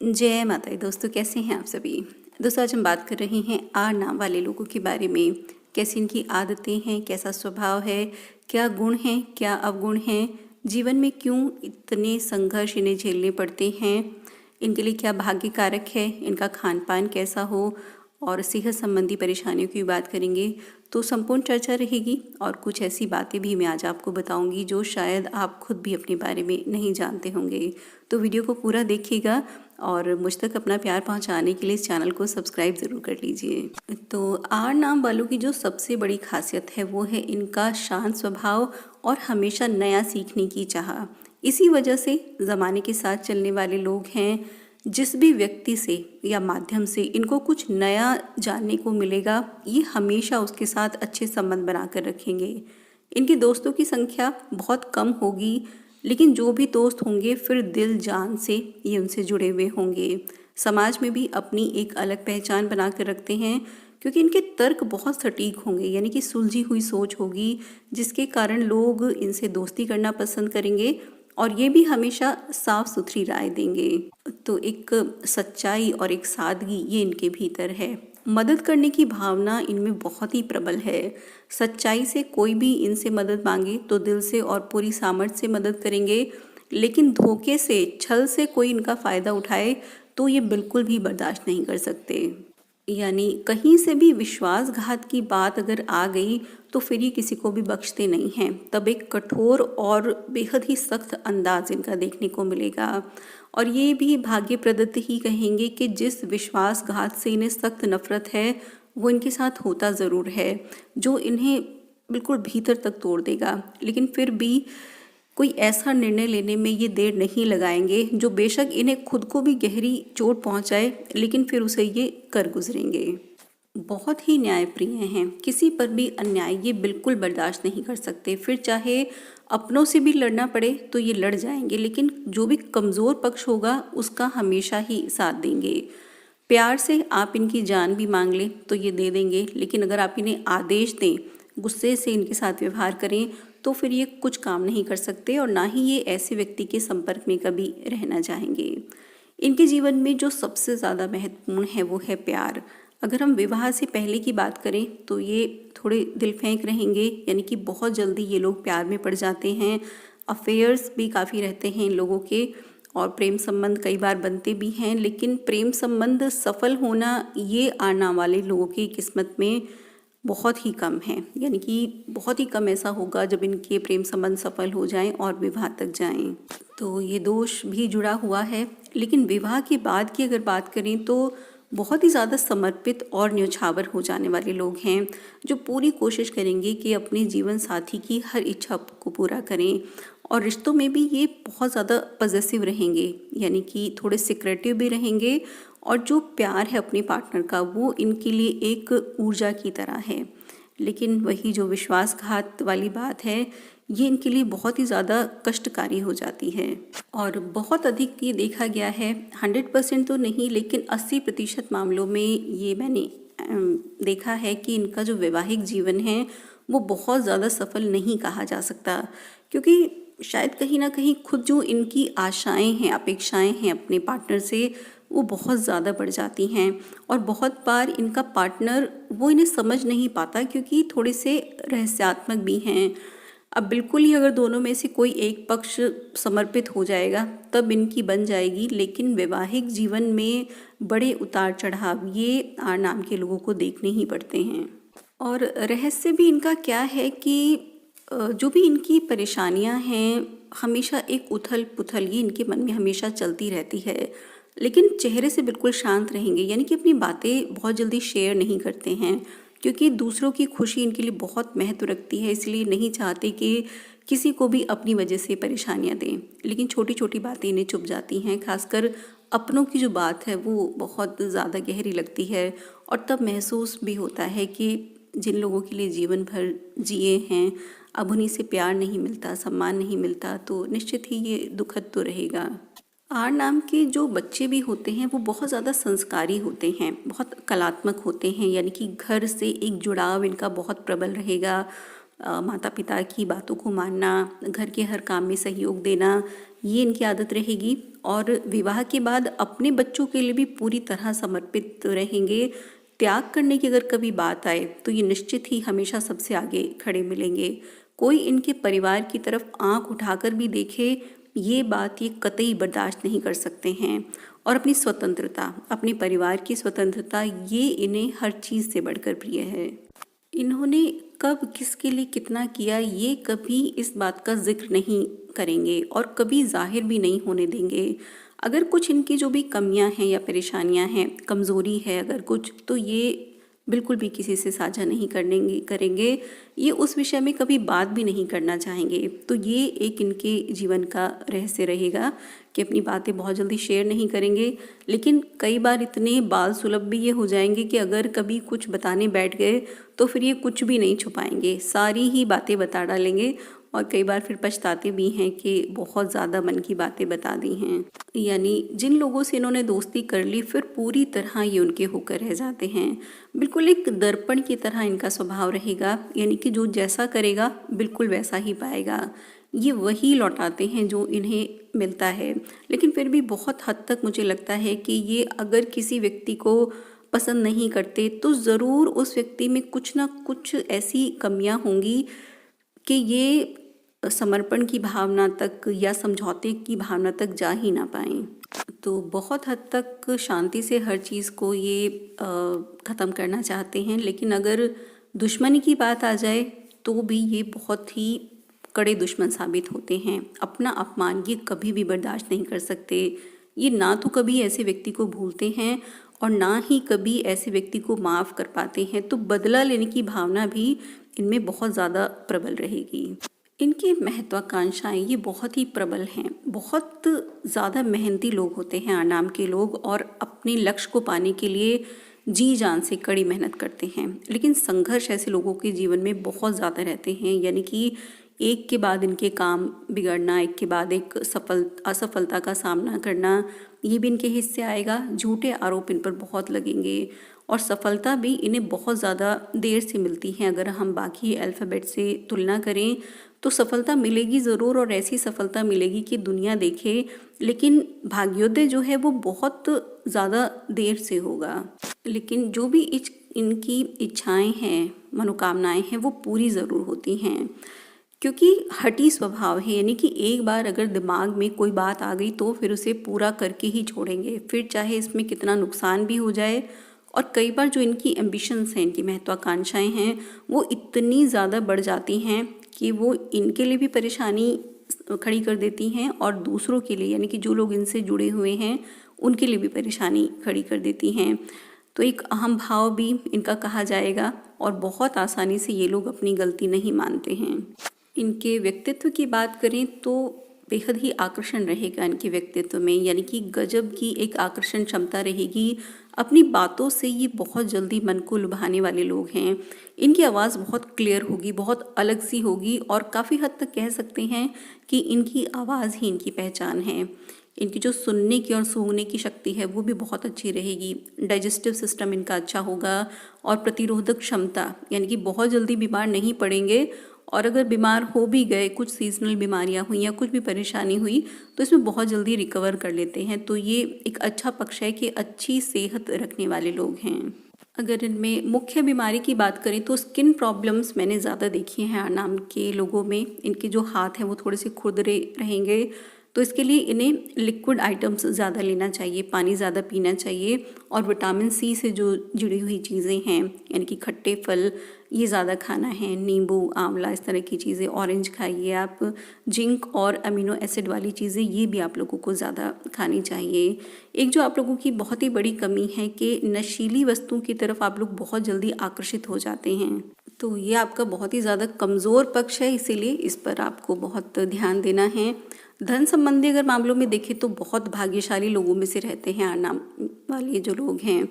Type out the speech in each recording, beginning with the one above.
जय माता दी दोस्तों, कैसे हैं आप सभी। दोस्तों आज हम बात कर रहे हैं आर नाम वाले लोगों के बारे में। कैसी इनकी आदतें हैं, कैसा स्वभाव है, क्या गुण हैं, क्या अवगुण हैं, जीवन में क्यों इतने संघर्ष इन्हें झेलने पड़ते हैं, इनके लिए क्या भाग्य कारक है, इनका खान पान कैसा हो और सेहत संबंधी परेशानियों की बात करेंगे। तो संपूर्ण चर्चा रहेगी और कुछ ऐसी बातें भी मैं आज आपको बताऊंगी जो शायद आप खुद भी अपने बारे में नहीं जानते होंगे। तो वीडियो को पूरा देखिएगा और मुझ तक अपना प्यार पहुंचाने के लिए इस चैनल को सब्सक्राइब ज़रूर कर लीजिए। तो आर नाम वालों की जो सबसे बड़ी खासियत है वो है इनका शांत स्वभाव और हमेशा नया सीखने की चाह। इसी वजह से ज़माने के साथ चलने वाले लोग हैं। जिस भी व्यक्ति से या माध्यम से इनको कुछ नया जानने को मिलेगा, ये हमेशा उसके साथ अच्छे संबंध बनाकर रखेंगे। इनके दोस्तों की संख्या बहुत कम होगी, लेकिन जो भी दोस्त होंगे फिर दिल जान से ये उनसे जुड़े हुए होंगे। समाज में भी अपनी एक अलग पहचान बना कर रखते हैं, क्योंकि इनके तर्क बहुत सटीक होंगे, यानी कि सुलझी हुई सोच होगी, जिसके कारण लोग इनसे दोस्ती करना पसंद करेंगे और ये भी हमेशा साफ सुथरी राय देंगे। तो एक सच्चाई और एक सादगी ये इनके भीतर है। मदद करने की भावना इनमें बहुत ही प्रबल है। सच्चाई से कोई भी इनसे मदद मांगे तो दिल से और पूरी सामर्थ्य से मदद करेंगे, लेकिन धोखे से, छल से कोई इनका फ़ायदा उठाए तो ये बिल्कुल भी बर्दाश्त नहीं कर सकते। यानी कहीं से भी विश्वासघात की बात अगर आ गई तो फिर ये किसी को भी बख्शते नहीं हैं। तब एक कठोर और बेहद ही सख्त अंदाज इनका देखने को मिलेगा। और ये भी भाग्य प्रदत्त ही कहेंगे कि जिस विश्वासघात से इन्हें सख्त नफरत है वो इनके साथ होता ज़रूर है, जो इन्हें बिल्कुल भीतर तक तोड़ देगा। लेकिन फिर भी कोई ऐसा निर्णय लेने में ये देर नहीं लगाएंगे जो बेशक इन्हें खुद को भी गहरी चोट पहुंचाए, लेकिन फिर उसे ये कर गुजरेंगे। बहुत ही न्यायप्रिय हैं, किसी पर भी अन्याय ये बिल्कुल बर्दाश्त नहीं कर सकते। फिर चाहे अपनों से भी लड़ना पड़े तो ये लड़ जाएंगे, लेकिन जो भी कमज़ोर पक्ष होगा उसका हमेशा ही साथ देंगे। प्यार से आप इनकी जान भी मांग लें तो ये दे देंगे, लेकिन अगर आप इन्हें आदेश दें, गुस्से से इनके साथ व्यवहार करें तो फिर ये कुछ काम नहीं कर सकते और ना ही ये ऐसे व्यक्ति के संपर्क में कभी रहना चाहेंगे। इनके जीवन में जो सबसे ज़्यादा महत्वपूर्ण है वो है प्यार। अगर हम विवाह से पहले की बात करें तो ये थोड़े दिल फेंक रहेंगे, यानी कि बहुत जल्दी ये लोग प्यार में पड़ जाते हैं। अफेयर्स भी काफ़ी रहते हैं इन लोगों के और प्रेम संबंध कई बार बनते भी हैं, लेकिन प्रेम संबंध सफल होना ये आने वाले लोगों की किस्मत में बहुत ही कम है। यानी कि बहुत ही कम ऐसा होगा जब इनके प्रेम संबंध सफल हो जाएं और विवाह तक जाएं। तो ये दोष भी जुड़ा हुआ है। लेकिन विवाह के बाद की अगर बात करें तो बहुत ही ज़्यादा समर्पित और न्यौछावर हो जाने वाले लोग हैं, जो पूरी कोशिश करेंगे कि अपने जीवन साथी की हर इच्छा को पूरा करें। और रिश्तों में भी ये बहुत ज़्यादा पॉजेसिव रहेंगे, यानी कि थोड़े सिक्रेटिव भी रहेंगे। और जो प्यार है अपने पार्टनर का वो इनके लिए एक ऊर्जा की तरह है। लेकिन वही जो विश्वासघात वाली बात है ये इनके लिए बहुत ही ज़्यादा कष्टकारी हो जाती है। और बहुत अधिक ये देखा गया है, 100% तो नहीं लेकिन 80% मामलों में ये मैंने देखा है कि इनका जो वैवाहिक जीवन है वो बहुत ज़्यादा सफल नहीं कहा जा सकता, क्योंकि शायद कहीं ना कहीं खुद जो इनकी आशाएं हैं, अपेक्षाएं हैं अपने पार्टनर से वो बहुत ज़्यादा बढ़ जाती हैं। और बहुत बार इनका पार्टनर वो इन्हें समझ नहीं पाता, क्योंकि थोड़े से रहस्यात्मक भी हैं। अब बिल्कुल ही अगर दोनों में से कोई एक पक्ष समर्पित हो जाएगा तब इनकी बन जाएगी, लेकिन वैवाहिक जीवन में बड़े उतार चढ़ाव ये आर नाम के लोगों को देखने ही पड़ते हैं। और रहस्य भी इनका क्या है कि जो भी इनकी परेशानियां हैं, हमेशा एक उथल पुथल ये इनके मन में हमेशा चलती रहती है, लेकिन चेहरे से बिल्कुल शांत रहेंगे। यानी कि अपनी बातें बहुत जल्दी शेयर नहीं करते हैं, क्योंकि दूसरों की खुशी इनके लिए बहुत महत्व रखती है, इसलिए नहीं चाहते कि किसी को भी अपनी वजह से परेशानियां दें। लेकिन छोटी छोटी बातें इन्हें चुभ जाती हैं, खासकर अपनों की जो बात है वो बहुत ज़्यादा गहरी लगती है। और तब महसूस भी होता है कि जिन लोगों के लिए जीवन भर जिए हैं अब उन्हीं से प्यार नहीं मिलता, सम्मान नहीं मिलता, तो निश्चित ही ये दुखद तो रहेगा। आर नाम के जो बच्चे भी होते हैं वो बहुत ज़्यादा संस्कारी होते हैं, बहुत कलात्मक होते हैं, यानी कि घर से एक जुड़ाव इनका बहुत प्रबल रहेगा। माता पिता की बातों को मानना, घर के हर काम में सहयोग देना, ये इनकी आदत रहेगी। और विवाह के बाद अपने बच्चों के लिए भी पूरी तरह समर्पित रहेंगे। त्याग करने की अगर कभी बात आए तो ये निश्चित ही हमेशा सबसे आगे खड़े मिलेंगे। कोई इनके परिवार की तरफ आंख उठाकर भी देखे, ये बात ये कतई बर्दाश्त नहीं कर सकते हैं। और अपनी स्वतंत्रता, अपने परिवार की स्वतंत्रता, ये इन्हें हर चीज़ से बढ़कर प्रिय है। इन्होंने कब किसके लिए कितना किया, ये कभी इस बात का जिक्र नहीं करेंगे और कभी जाहिर भी नहीं होने देंगे। अगर कुछ इनकी जो भी कमियां हैं या परेशानियां हैं, कमज़ोरी है अगर कुछ, तो ये बिल्कुल भी किसी से साझा नहीं करेंगे। ये उस विषय में कभी बात भी नहीं करना चाहेंगे। तो ये एक इनके जीवन का रहस्य रहेगा कि अपनी बातें बहुत जल्दी शेयर नहीं करेंगे। लेकिन कई बार इतने बाल सुलभ भी ये हो जाएंगे कि अगर कभी कुछ बताने बैठ गए तो फिर ये कुछ भी नहीं छुपाएंगे, सारी ही बातें बता डालेंगे। और कई बार फिर पछताते भी हैं कि बहुत ज़्यादा मन की बातें बता दी हैं। यानी जिन लोगों से इन्होंने दोस्ती कर ली फिर पूरी तरह ये उनके होकर रह जाते हैं। बिल्कुल एक दर्पण की तरह इनका स्वभाव रहेगा, यानी कि जो जैसा करेगा बिल्कुल वैसा ही पाएगा। ये वही लौटाते हैं जो इन्हें मिलता है। लेकिन फिर भी बहुत हद तक मुझे लगता है कि ये अगर किसी व्यक्ति को पसंद नहीं करते तो ज़रूर उस व्यक्ति में कुछ ना कुछ ऐसी कमियां होंगी कि ये समर्पण की भावना तक या समझौते की भावना तक जा ही ना पाएं। तो बहुत हद तक शांति से हर चीज़ को ये ख़त्म करना चाहते हैं। लेकिन अगर दुश्मनी की बात आ जाए तो भी ये बहुत ही कड़े दुश्मन साबित होते हैं। अपना अपमान ये कभी भी बर्दाश्त नहीं कर सकते। ये ना तो कभी ऐसे व्यक्ति को भूलते हैं और ना ही कभी ऐसे व्यक्ति को माफ़ कर पाते हैं। तो बदला लेने की भावना भी इनमें बहुत ज़्यादा प्रबल रहेगी। इनकी महत्वाकांक्षाएं ये बहुत ही प्रबल हैं। बहुत ज़्यादा मेहनती लोग होते हैं आनाम के लोग, और अपने लक्ष्य को पाने के लिए जी जान से कड़ी मेहनत करते हैं। लेकिन संघर्ष ऐसे लोगों के जीवन में बहुत ज़्यादा रहते हैं, यानी कि एक के बाद इनके काम बिगड़ना, एक के बाद एक असफलता का सामना करना, ये भी इनके हिस्से आएगा। झूठे आरोप इन पर बहुत लगेंगे और सफलता भी इन्हें बहुत ज़्यादा देर से मिलती है। अगर हम बाकी अल्फ़ाबेट से तुलना करें तो सफलता मिलेगी ज़रूर, और ऐसी सफलता मिलेगी कि दुनिया देखे। लेकिन भाग्योदय जो है वो बहुत ज़्यादा देर से होगा। लेकिन जो भी इनकी इच्छाएं हैं, मनोकामनाएं हैं, वो पूरी ज़रूर होती हैं, क्योंकि हठी स्वभाव है। यानी कि एक बार अगर दिमाग में कोई बात आ गई तो फिर उसे पूरा करके ही छोड़ेंगे, फिर चाहे इसमें कितना नुकसान भी हो जाए। और कई बार जो इनकी एम्बिशंस हैं, इनकी महत्वाकांक्षाएं हैं, वो इतनी ज़्यादा बढ़ जाती हैं कि वो इनके लिए भी परेशानी खड़ी कर देती हैं और दूसरों के लिए, यानी कि जो लोग इनसे जुड़े हुए हैं, उनके लिए भी परेशानी खड़ी कर देती हैं। तो एक अहम भाव भी इनका कहा जाएगा, और बहुत आसानी से ये लोग अपनी गलती नहीं मानते हैं। इनके व्यक्तित्व की बात करें तो बेहद ही आकर्षण रहेगा इनके व्यक्तित्व में, यानी कि गजब की एक आकर्षण क्षमता रहेगी। अपनी बातों से ये बहुत जल्दी मन को लुभाने वाले लोग हैं। इनकी आवाज़ बहुत क्लियर होगी, बहुत अलग सी होगी, और काफ़ी हद तक कह सकते हैं कि इनकी आवाज़ ही इनकी पहचान है। इनकी जो सुनने की और सूंघने की शक्ति है वो भी बहुत अच्छी रहेगी। डाइजेस्टिव सिस्टम इनका अच्छा होगा, और प्रतिरोधक क्षमता, यानी कि बहुत जल्दी बीमार नहीं पड़ेंगे। और अगर बीमार हो भी गए, कुछ सीजनल बीमारियां हुई या कुछ भी परेशानी हुई, तो इसमें बहुत जल्दी रिकवर कर लेते हैं। तो ये एक अच्छा पक्ष है कि अच्छी सेहत रखने वाले लोग हैं। अगर इनमें मुख्य बीमारी की बात करें तो स्किन प्रॉब्लम्स मैंने ज़्यादा देखी हैं आनाम के लोगों में। इनके जो हाथ हैं वो थोड़े से खुरदरे रहेंगे, तो इसके लिए इन्हें लिक्विड आइटम्स ज़्यादा लेना चाहिए, पानी ज़्यादा पीना चाहिए, और विटामिन सी से जो जुड़ी हुई चीज़ें हैं, यानी कि खट्टे फल ये ज़्यादा खाना है, नींबू, आंवला, इस तरह की चीज़ें, ऑरेंज खाइए आप। जिंक और अमीनो एसिड वाली चीज़ें ये भी आप लोगों को ज़्यादा खानी चाहिए। एक जो आप लोगों की बहुत ही बड़ी कमी है कि नशीली वस्तुओं की तरफ आप लोग बहुत जल्दी आकर्षित हो जाते हैं। तो ये आपका बहुत ही ज़्यादा कमज़ोर पक्ष है, इसीलिए इस पर आपको बहुत ध्यान देना है। धन संबंधी अगर मामलों में देखें तो बहुत भाग्यशाली लोगों में से रहते हैं आनाम वाले जो लोग हैं।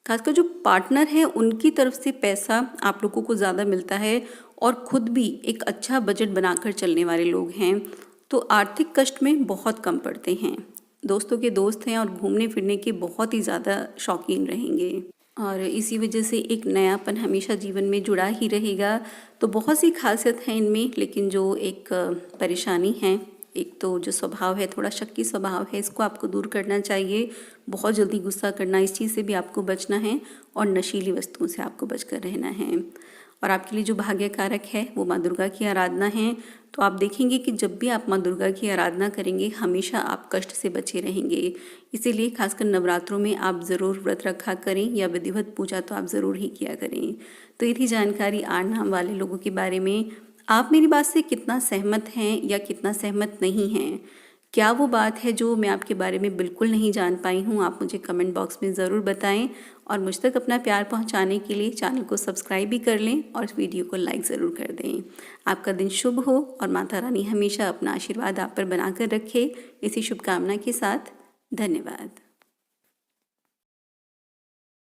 खासकर जो पार्टनर हैं उनकी तरफ से पैसा आप लोगों को ज़्यादा मिलता है, और खुद भी एक अच्छा बजट बनाकर चलने वाले लोग हैं। तो आर्थिक कष्ट में बहुत कम पड़ते हैं। दोस्तों के दोस्त हैं और घूमने फिरने के बहुत ही ज़्यादा शौकीन रहेंगे, और इसी वजह से एक नयापन हमेशा जीवन में जुड़ा ही रहेगा। तो बहुत सी खासियत है इनमें, लेकिन जो एक परेशानी है एक तो जो स्वभाव है, थोड़ा शक्की स्वभाव है, इसको आपको दूर करना चाहिए। बहुत जल्दी गुस्सा करना, इस चीज़ से भी आपको बचना है और नशीली वस्तुओं से आपको बचकर रहना है। और आपके लिए जो भाग्य कारक है वो माँ दुर्गा की आराधना है। तो आप देखेंगे कि जब भी आप माँ दुर्गा की आराधना करेंगे हमेशा आप कष्ट से बचे रहेंगे। इसीलिए खासकर नवरात्रों में आप ज़रूर व्रत रखा करें या विधिवत पूजा तो आप ज़रूर ही किया करें। तो ये थी जानकारी 8 नाम वाले लोगों के बारे में। आप मेरी बात से कितना सहमत हैं या कितना सहमत नहीं हैं? क्या वो बात है जो मैं आपके बारे में बिल्कुल नहीं जान पाई हूँ? आप मुझे कमेंट बॉक्स में ज़रूर बताएं और मुझ तक अपना प्यार पहुँचाने के लिए चैनल को सब्सक्राइब भी कर लें और इस वीडियो को लाइक ज़रूर कर दें। आपका दिन शुभ हो और माता रानी हमेशा अपना आशीर्वाद आप पर बनाकर रखे। इसी शुभकामना के साथ धन्यवाद।